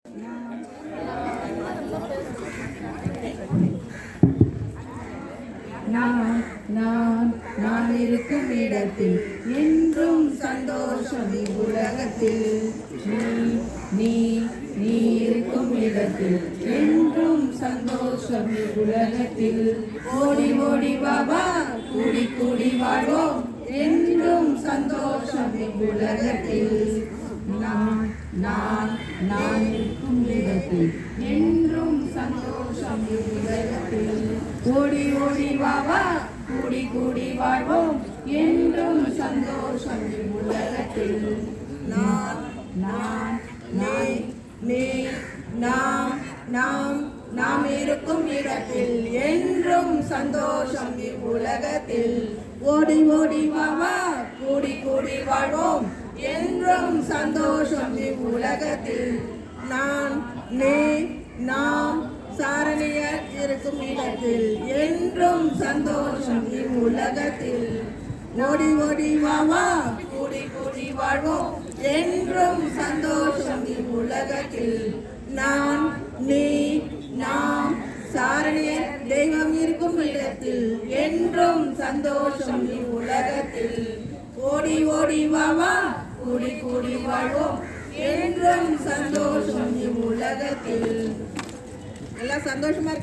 நான் நான் நான் இருக்கும் இடத்தில் என்றும் சந்தோஷம் உலகத்தில். நீ நீ இருக்கும் இடத்தில் என்றும் சந்தோஷம் உலகத்தில். ஓடி ஓடி வாவா கூடி கூடி வாழ்வோம் என்றும் சந்தோஷம் உலகத்தில். நான் நான் நான் இருக்கும் இடத்தில் என்றும் சந்தோஷம் உலகத்தில். ஓடி ஓடி வாவா கூடி கூடி வாழ்வோம் என்றும் சந்தோஷம் உலகத்தில். நான் நான் நீ நாம் நாம் நாம் இருக்கும் இடத்தில் என்றும் சந்தோஷம் உலகத்தில். ஓடி ஓடி வாவா கூடி கூடி வாழ்வோம் என்றும் சந்தோஷம் உலகத்தில். நான் நீ நாம் சாரணியர் இருக்கும் இடத்தில் என்றும் சந்தோஷம் உலகத்தில். ஓடி ஓடி வாவா கூடி கூடி வாழ்வோம் என்றும் சந்தோஷம் உலகத்தில். நான் நீ நாம் சாரணியர் தெய்வம் இருக்கும் இடத்தில் என்றும் சந்தோஷம் உலகத்தில். ஓடி ஓடி வாவா கூடி கூடி வாழ்வோம் என்றும் சந்தோஷம் உலகத்தில். எல்லாம் சந்தோஷமா